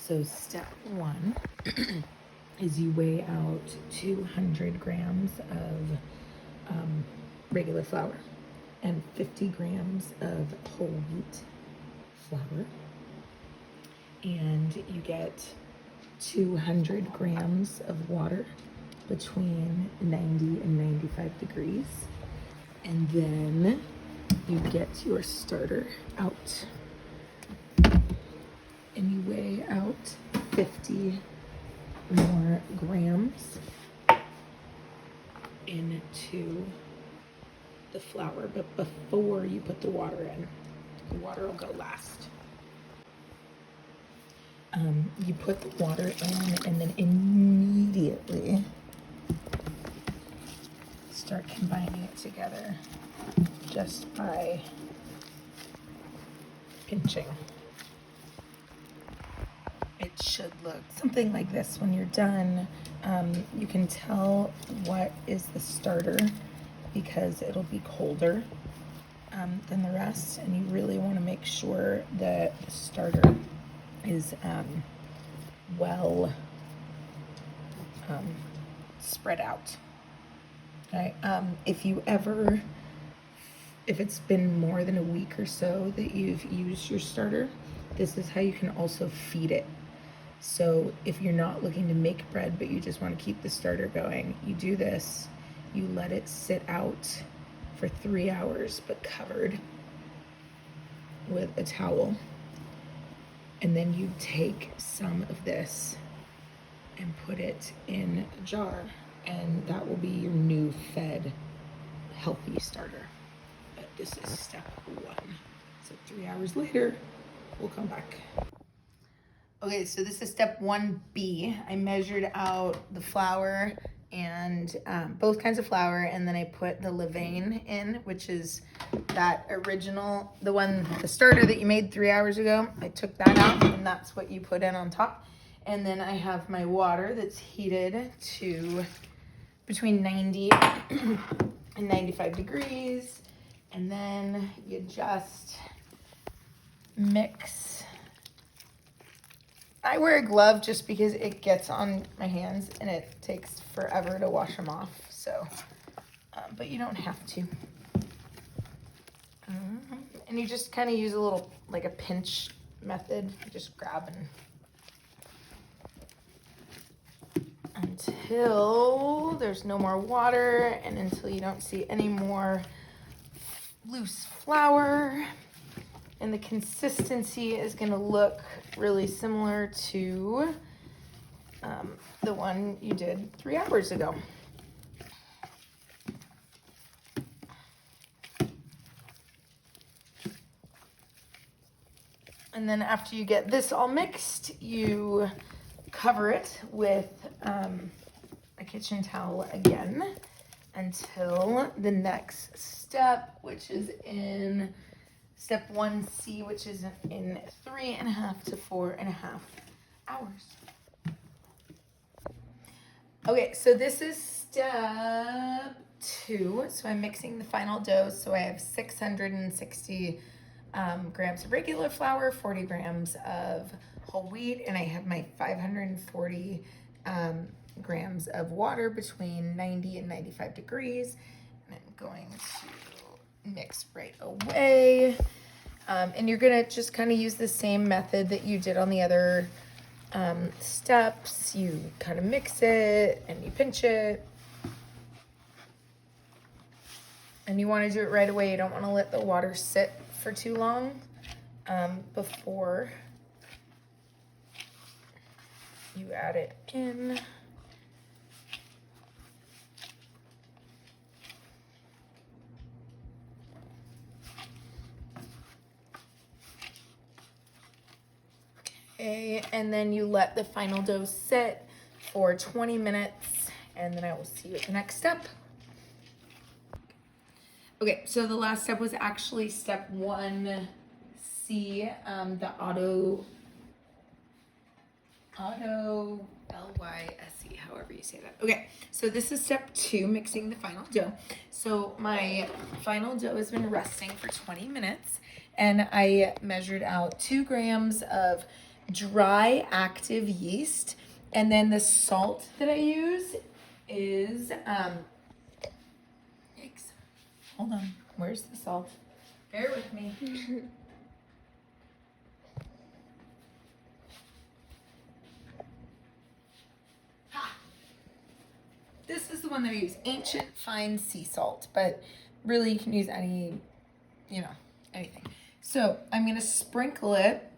So step one is you weigh out 200 grams of regular flour and 50 grams of whole wheat flour. And you get 200 grams of water between 90 and 95 degrees. And then you get your starter out. And you weigh out 50 more grams into the flour, but before you put the water in. The water will go last. You put the water in and then immediately start combining it together just by pinching. It should look something like this when you're done. You can tell what is the starter because it'll be colder than the rest, and you really want to make sure that the starter is well spread out. Okay. If it's been more than a week or so that you've used your starter, this is how you can also feed it. So if you're not looking to make bread, but you just want to keep the starter going, you do this. You let it sit out for 3 hours, but covered with a towel. And then you take some of this and put it in a jar, and that will be your new fed healthy starter. But this is step one. So 3 hours later, we'll come back. Okay, so this is step 1B. I measured out the flour and both kinds of flour, and then I put the levain in, which is that original, the starter that you made 3 hours ago. I took that out, and that's what you put in on top. And then I have my water that's heated to between 90 and 95 degrees. And then you just mix. I wear a glove just because it gets on my hands and it takes forever to wash them off. So, but you don't have to. And you just kind of use a little, like a pinch method. You just grab until there's no more water and until you don't see any more loose flour. And the consistency is going to look really similar to the one you did 3 hours ago. And then after you get this all mixed, you cover it with a kitchen towel again until the next step, which is in step 1C, which is in 3.5 to 4.5 hours. Okay, so this is step 2. So I'm mixing the final dough. So I have 660 grams of regular flour, 40 grams of whole wheat, and I have my 540 grams of water between 90 and 95 degrees. And I'm going to mix right away. And you're gonna just kind of use the same method that you did on the other steps. You kind of mix it and you pinch it. And you want to do it right away. You don't want to let the water sit for too long before you add it in. Okay, and then you let the final dough sit for 20 minutes, and then I will see you at the next step. Okay, so the last step was actually step 1C, the auto L-Y-S-E, however you say that. Okay, so this is step 2, mixing the final dough. So my final dough has been resting for 20 minutes, and I measured out 2 grams of dry active yeast. And then the salt that I use is, yikes, hold on, where's the salt? Bear with me. This is the one that I use, ancient fine sea salt, but really you can use any, anything. So I'm gonna sprinkle it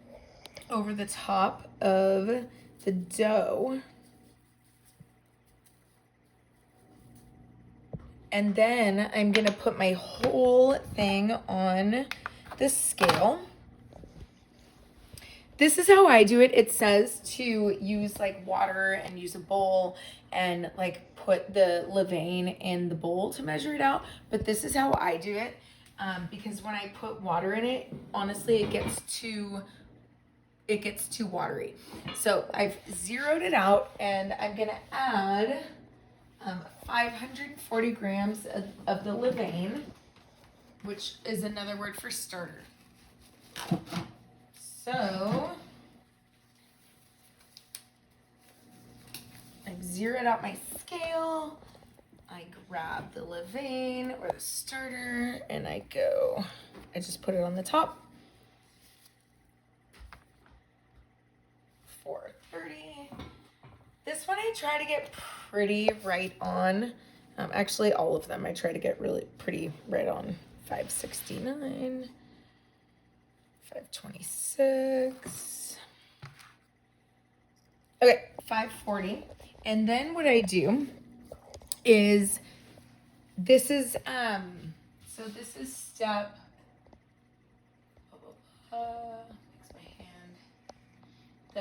over the top of the dough. And then I'm gonna put my whole thing on the scale. This is how I do it. It says to use like water and use a bowl and like put the levain in the bowl to measure it out. But this is how I do it because when I put water in it, honestly, it gets too watery. So I've zeroed it out and I'm gonna add 540 grams of the levain, which is another word for starter. So I've zeroed out my scale. I grab the levain or the starter and I just put it on the top. 430. This one I try to get pretty right on. Actually, all of them I try to get really pretty right on. 569. 526. Okay, 540. And then what I do is this is so this is step fix my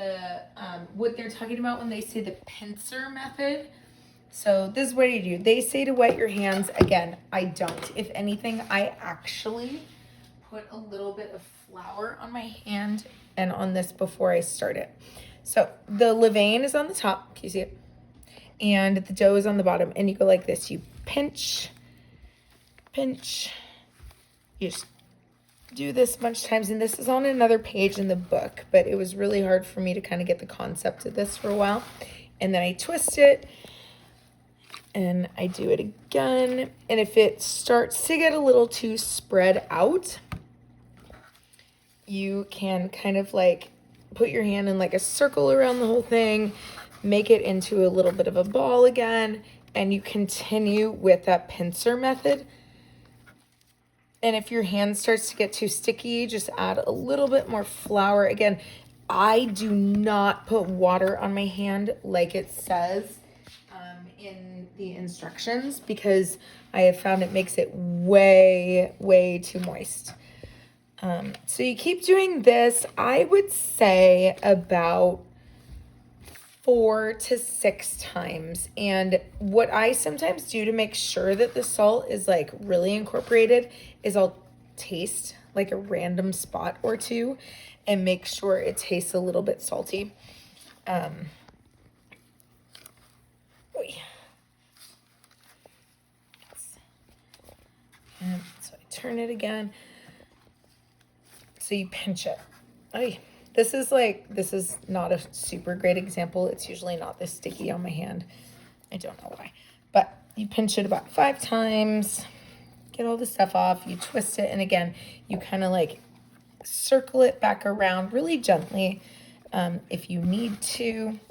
hand. What they're talking about when they say the pincer method. So this is what you do. They say to wet your hands. Again, I don't. If anything, I actually put a little bit of flour on my hand and on this before I start it. So the levain is on the top. Can you see it? And the dough is on the bottom. And you go like this. You pinch. You just do this a bunch of times. And this is on another page in the book. But it was really hard for me to kind of get the concept of this for a while. And then I twist it. And I do it again. And if it starts to get a little too spread out, you can kind of like put your hand in like a circle around the whole thing, make it into a little bit of a ball again, and you continue with that pincer method. And if your hand starts to get too sticky, just add a little bit more flour. Again, I do not put water on my hand like it says in the instructions because I have found it makes it way, way too moist. So you keep doing this, I would say about 4 to 6 times. And what I sometimes do to make sure that the salt is like really incorporated is I'll taste like a random spot or two and make sure it tastes a little bit salty. And so I turn it again. So you pinch it. This is not a super great example. It's usually not this sticky on my hand. I don't know why. But you pinch it about 5 times, get all the stuff off, you twist it, and again, you kind of like circle it back around really gently if you need to.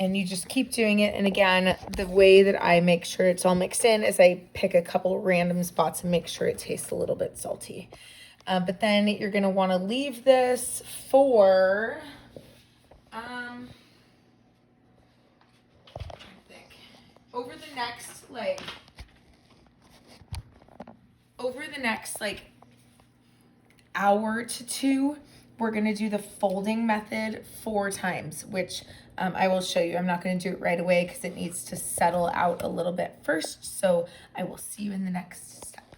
And you just keep doing it. And again, the way that I make sure it's all mixed in is I pick a couple random spots and make sure it tastes a little bit salty. But then you're going to want to leave this for, I think, over the next hour to 2, we're going to do the folding method 4 times, which I will show you. I'm not going to do it right away because it needs to settle out a little bit first. So I will see you in the next step.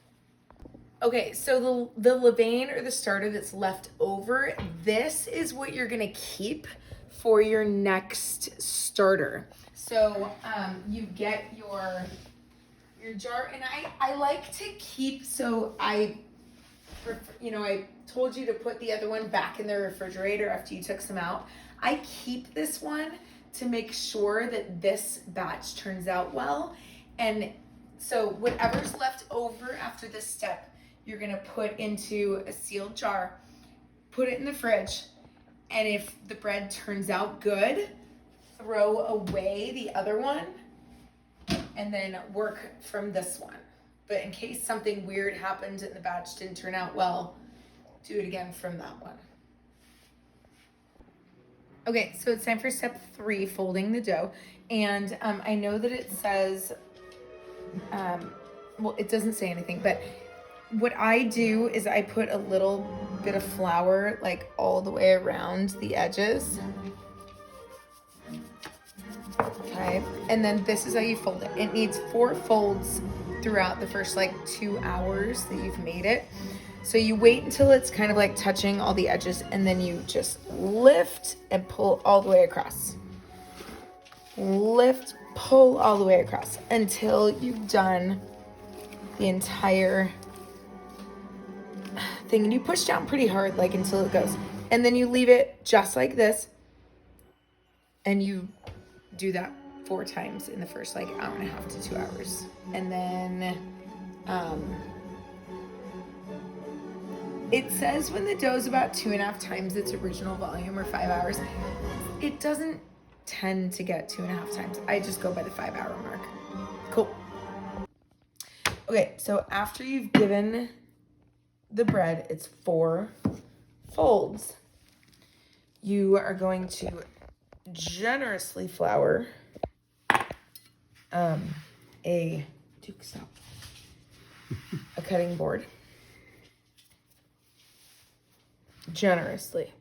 Okay, so the levain or the starter that's left over, this is what you're going to keep for your next starter. So you get your jar, and I like to keep, so I told you to put the other one back in the refrigerator after you took some out. I keep this one to make sure that this batch turns out well. And so whatever's left over after this step, you're gonna put into a sealed jar, put it in the fridge, and if the bread turns out good, throw away the other one and then work from this one. But in case something weird happened and the batch didn't turn out well, do it again from that one. Okay, so it's time for step 3, folding the dough. And I know that it says, well, it doesn't say anything, but what I do is I put a little bit of flour like all the way around the edges. Okay, and then this is how you fold it. It needs 4 folds throughout the first like 2 hours that you've made it. So you wait until it's kind of like touching all the edges, and then you just lift and pull all the way across. Lift, pull all the way across until you've done the entire thing. And you push down pretty hard, like until it goes. And then you leave it just like this. And you do that 4 times in the first like hour and a half to 2 hours. And then it says when the dough's about 2.5 times its original volume, or 5 hours. It doesn't tend to get 2.5 times. I just go by the 5 hour mark. Cool. Okay, so after you've given the bread its 4 folds, you are going to generously flour a cutting board. Generously.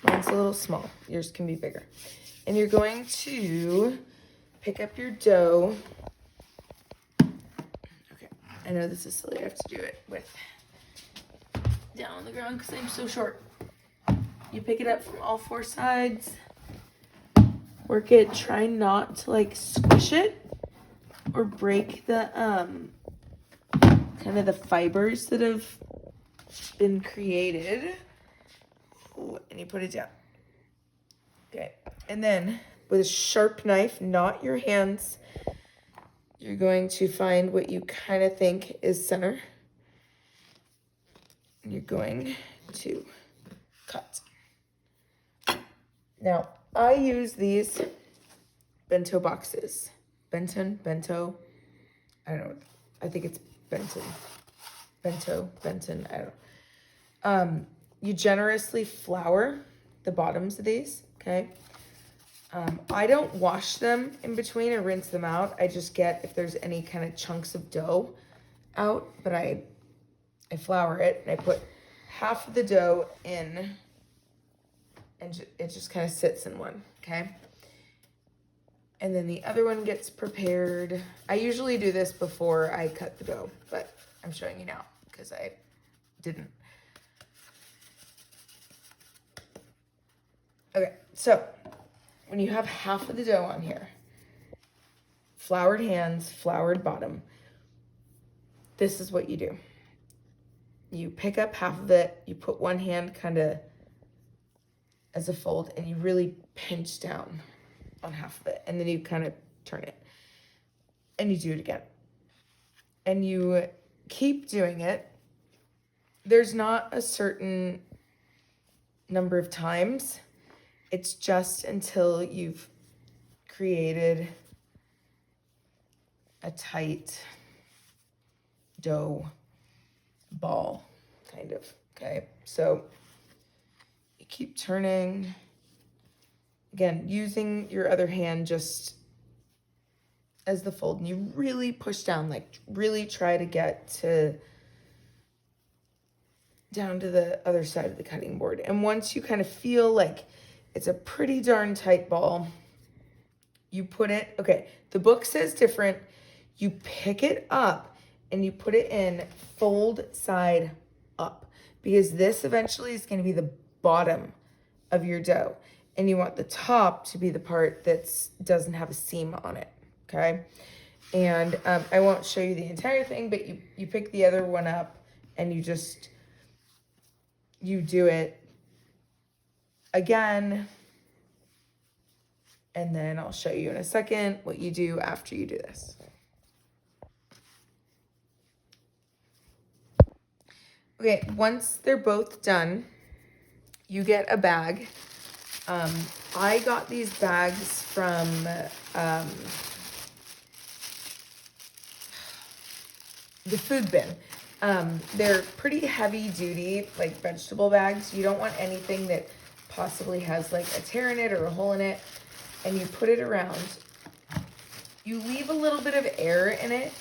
Mine's a little small. Yours can be bigger. And you're going to pick up your dough. Okay, I know this is silly. I have to do it with down on the ground because I'm so short. You pick it up from all 4 sides. Work it. Try not to like squish it or break the kind of the fibers that have been created. Ooh, and you put it down. Okay, and then with a sharp knife, not your hands, you're going to find what you kind of think is center. And you're going to cut. Now, I use these bento boxes. Bento, I don't know. I think it's Benton, I don't know. You generously flour the bottoms of these, okay? I don't wash them in between or rinse them out. I just get if there's any kind of chunks of dough out, but I flour it and I put half of the dough in and it just kind of sits in one, okay? And then the other one gets prepared. I usually do this before I cut the dough, but I'm showing you now because I didn't. Okay, so when you have half of the dough on here, floured hands, floured bottom, this is what you do. You pick up half of it, you put one hand kind of as a fold, and you really pinch down on half of it, and then you kind of turn it, and you do it again. And you keep doing it. There's not a certain number of times. It's just until you've created a tight dough ball, kind of, okay? So you keep turning. Again, using your other hand just as the fold, and you really push down, like really try to get down to the other side of the cutting board. And once you kind of feel like it's a pretty darn tight ball, you put it, okay, the book says different. You pick it up and you put it in fold side up, because this eventually is going to be the bottom of your dough. And you want the top to be the part that doesn't have a seam on it, okay? And I won't show you the entire thing, but you pick the other one up and you do it again. And then I'll show you in a second what you do after you do this. Okay, once they're both done, you get a bag. I got these bags from the food bin. They're pretty heavy duty, like vegetable bags. You don't want anything that possibly has like a tear in it or a hole in it. And you put it around. You leave a little bit of air in it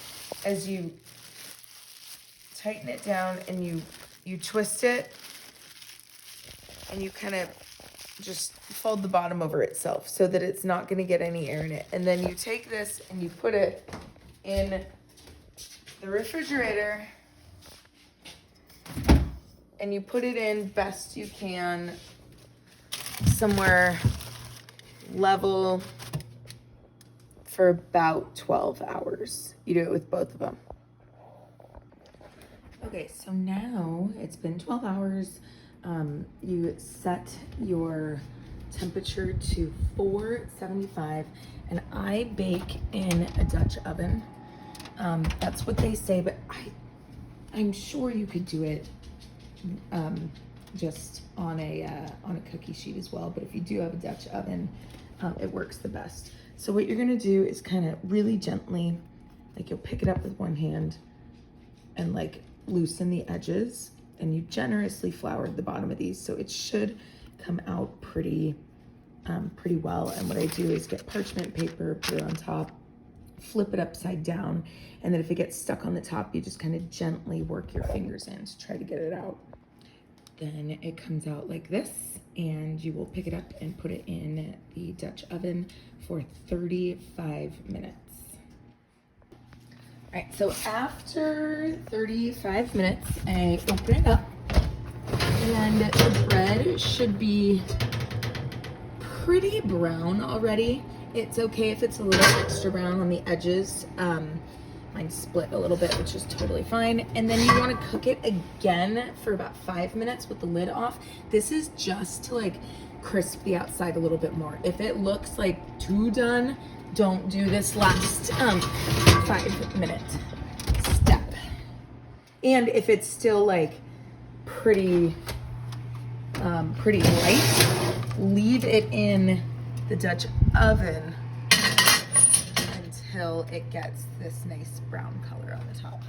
as you tighten it down, and you twist it, and you kind of just fold the bottom over itself so that it's not going to get any air in it. And then you take this and you put it in the refrigerator, and you put it in best you can somewhere level for about 12 hours. You do it with both of them. Okay, so now it's been 12 hours. You set your temperature to 475, and I bake in a Dutch oven. That's what they say, but I'm sure you could do it just on a cookie sheet as well. But if you do have a Dutch oven, it works the best. So what you're gonna do is kind of really gently, like you'll pick it up with one hand and like loosen the edges, and you generously floured the bottom of these, so it should come out pretty well. And what I do is get parchment paper, put it on top, flip it upside down, and then if it gets stuck on the top, you just kind of gently work your fingers in to try to get it out. Then it comes out like this, and you will pick it up and put it in the Dutch oven for 35 minutes. All right, so after 35 minutes, I open it up, and the bread should be pretty brown already. It's okay if it's a little extra brown on the edges. Mine split a little bit, which is totally fine. And then you want to cook it again for about 5 minutes with the lid off. This is just to like crisp the outside a little bit more. If it looks like too done, don't do this last 5-minute step. And if it's still like pretty light, leave it in the Dutch oven until it gets this nice brown color on the top.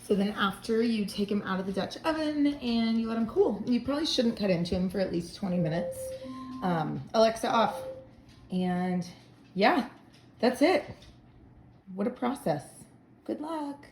So then after you take them out of the Dutch oven and you let them cool, you probably shouldn't cut into them for at least 20 minutes. Alexa off. And yeah, that's it. What a process. Good luck.